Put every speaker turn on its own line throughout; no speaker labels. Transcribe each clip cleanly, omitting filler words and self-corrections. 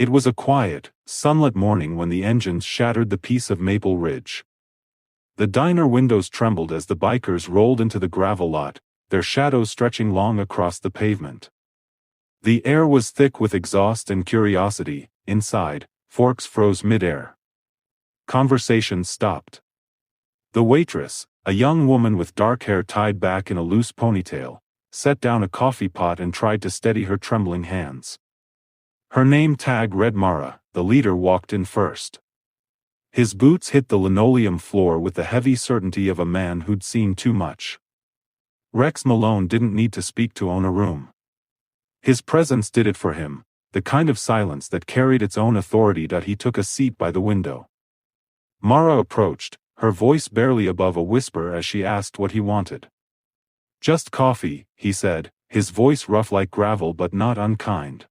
It was a quiet, sunlit morning when the engines shattered the peace of Maple Ridge. The diner windows trembled as the bikers rolled into the gravel lot, their shadows stretching long across the pavement. The air was thick with exhaust and curiosity. Inside, forks froze mid-air. Conversations stopped. The waitress, a young woman with dark hair tied back in a loose ponytail, set down a coffee pot and tried to steady her trembling hands. Her name tag read Mara. The leader walked in first. His boots hit the linoleum floor with the heavy certainty of a man who'd seen too much. Rex Malone didn't need to speak to own a room. His presence did it for him, the kind of silence that carried its own authority. He took a seat by the window. Mara approached, her voice barely above a whisper as she asked what he wanted. "Just coffee," he said, his voice rough like gravel but not unkind.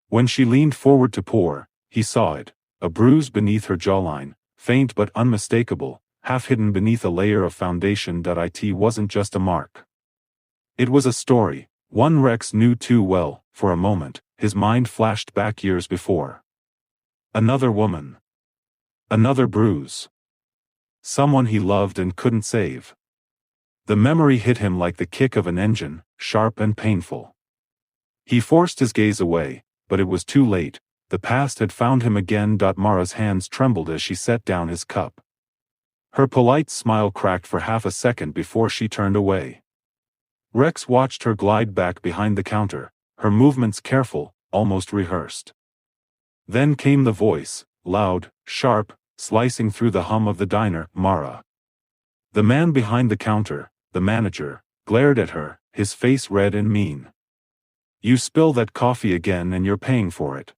When she leaned forward to pour, he saw it, a bruise beneath her jawline, faint but unmistakable, half hidden beneath a layer of foundation. It wasn't just a mark. It was a story, one Rex knew too well. For a moment, his mind flashed back years before. Another woman. Another bruise. Someone he loved and couldn't save. The memory hit him like the kick of an engine, sharp and painful. He forced his gaze away, but it was too late. The past had found him again. Mara's hands trembled as she set down his cup. Her polite smile cracked for half a second before she turned away. Rex watched her glide back behind the counter, her movements careful, almost rehearsed. Then came the voice, loud, sharp, slicing through the hum of the diner. "Mara." The man behind the counter, the manager, glared at her, his face red and mean. "You spill that coffee again and you're paying for it."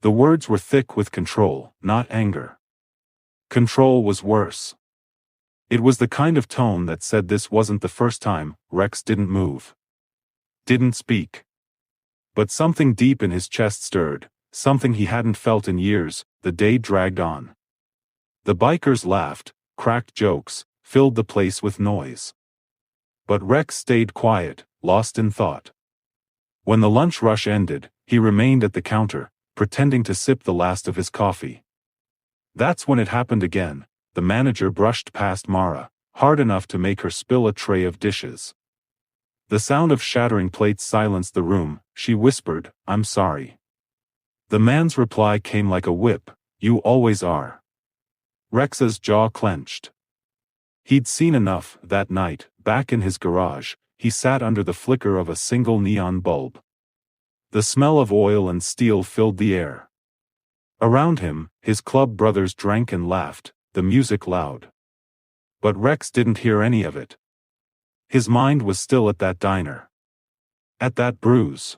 The words were thick with control, not anger. Control was worse. It was the kind of tone that said this wasn't the first time. Rex didn't move. Didn't speak. But something deep in his chest stirred, something he hadn't felt in years. The day dragged on. The bikers laughed, cracked jokes, filled the place with noise. But Rex stayed quiet, lost in thought. When the lunch rush ended, he remained at the counter, pretending to sip the last of his coffee. That's when it happened again. The manager brushed past Mara, hard enough to make her spill a tray of dishes. The sound of shattering plates silenced the room. She whispered, "I'm sorry." The man's reply came like a whip, "You always are." Rex's jaw clenched. He'd seen enough. That night, back in his garage, he sat under the flicker of a single neon bulb. The smell of oil and steel filled the air. Around him, his club brothers drank and laughed, the music loud. But Rex didn't hear any of it. His mind was still at that diner. At that bruise.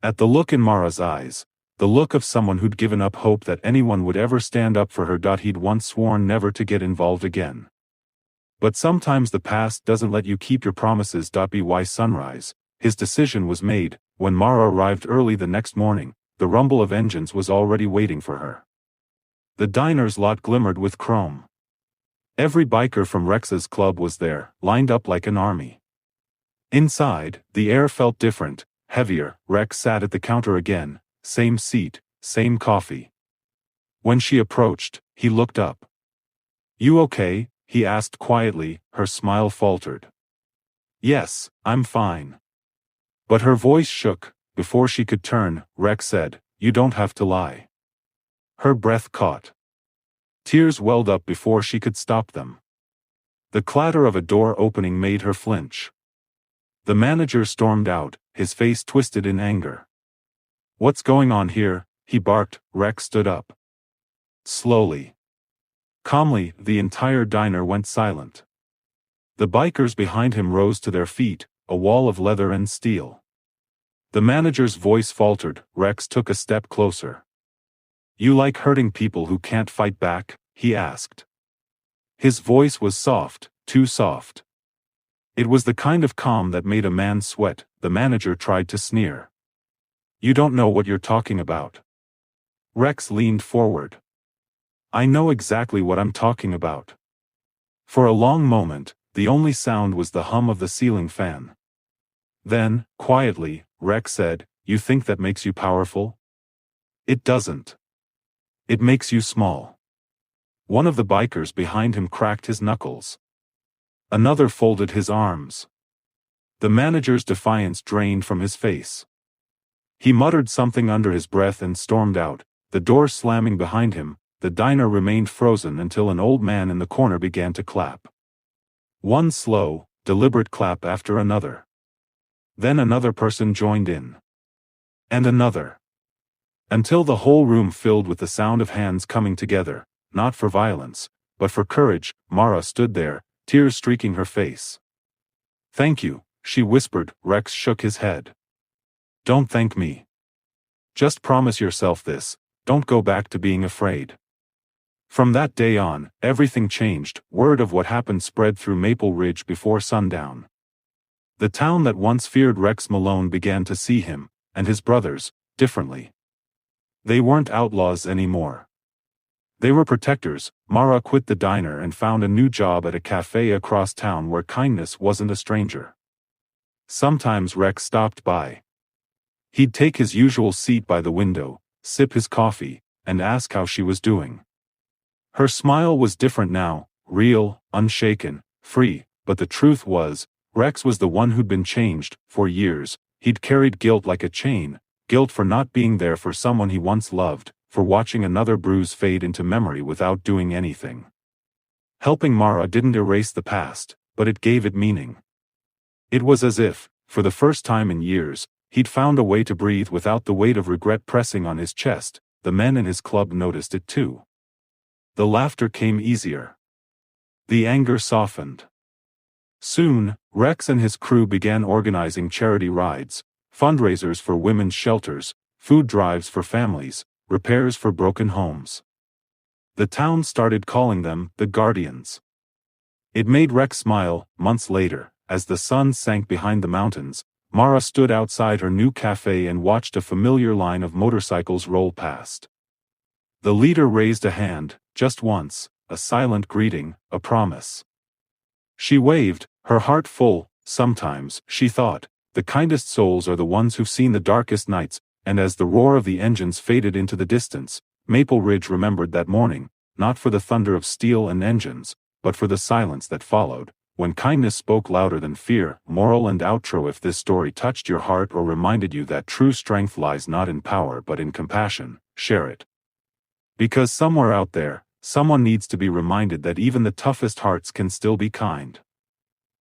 At the look in Mara's eyes, the look of someone who'd given up hope that anyone would ever stand up for her. He'd once sworn never to get involved again. But sometimes the past doesn't let you keep your promises. By sunrise, his decision was made. When Mara arrived early the next morning, the rumble of engines was already waiting for her. The diner's lot glimmered with chrome. Every biker from Rex's club was there, lined up like an army. Inside, the air felt different, heavier. Rex sat at the counter again, same seat, same coffee. When she approached, he looked up. "You okay?" he asked quietly. Her smile faltered. "Yes, I'm fine." But her voice shook. Before she could turn, Rex said, "You don't have to lie." Her breath caught. Tears welled up before she could stop them. The clatter of a door opening made her flinch. The manager stormed out, his face twisted in anger. "What's going on here?" he barked. Rex stood up. Slowly. Calmly, the entire diner went silent. The bikers behind him rose to their feet, a wall of leather and steel. The manager's voice faltered. Rex took a step closer. "You like hurting people who can't fight back?" he asked. His voice was soft, too soft. It was the kind of calm that made a man sweat. The manager tried to sneer. "You don't know what you're talking about." Rex leaned forward. "I know exactly what I'm talking about." For a long moment, the only sound was the hum of the ceiling fan. Then, quietly, Rex said, "You think that makes you powerful?" It doesn't. It makes you small. One of the bikers behind him cracked his knuckles. Another folded his arms. The manager's defiance drained from his face. He muttered something under his breath and stormed out, the door slamming behind him. The diner remained frozen until an old man in the corner began to clap. One slow, deliberate clap after another. Then another person joined in. And another. Until the whole room filled with the sound of hands coming together, not for violence, but for courage. Mara stood there, tears streaking her face. "Thank you," she whispered. Rex shook his head. "Don't thank me. Just promise yourself this, don't go back to being afraid." From that day on, everything changed. Word of what happened spread through Maple Ridge before sundown. The town that once feared Rex Malone began to see him, and his brothers, differently. They weren't outlaws anymore. They were protectors. Mara quit the diner and found a new job at a cafe across town where kindness wasn't a stranger. Sometimes Rex stopped by. He'd take his usual seat by the window, sip his coffee, and ask how she was doing. Her smile was different now, real, unshaken, free, but the truth was, Rex was the one who'd been changed. For years, he'd carried guilt like a chain, guilt for not being there for someone he once loved, for watching another bruise fade into memory without doing anything. Helping Mara didn't erase the past, but it gave it meaning. It was as if, for the first time in years, he'd found a way to breathe without the weight of regret pressing on his chest. The men in his club noticed it too. The laughter came easier. The anger softened. Soon, Rex and his crew began organizing charity rides, fundraisers for women's shelters, food drives for families, repairs for broken homes. The town started calling them the Guardians. It made Rex smile. Months later, as the sun sank behind the mountains, Mara stood outside her new cafe and watched a familiar line of motorcycles roll past. The leader raised a hand, just once, a silent greeting, a promise. She waved, her heart full. Sometimes, she thought, the kindest souls are the ones who've seen the darkest nights. And as the roar of the engines faded into the distance, Maple Ridge remembered that morning, not for the thunder of steel and engines, but for the silence that followed, when kindness spoke louder than fear. Moral and outro: if this story touched your heart or reminded you that true strength lies not in power but in compassion, share it. Because somewhere out there, someone needs to be reminded that even the toughest hearts can still be kind.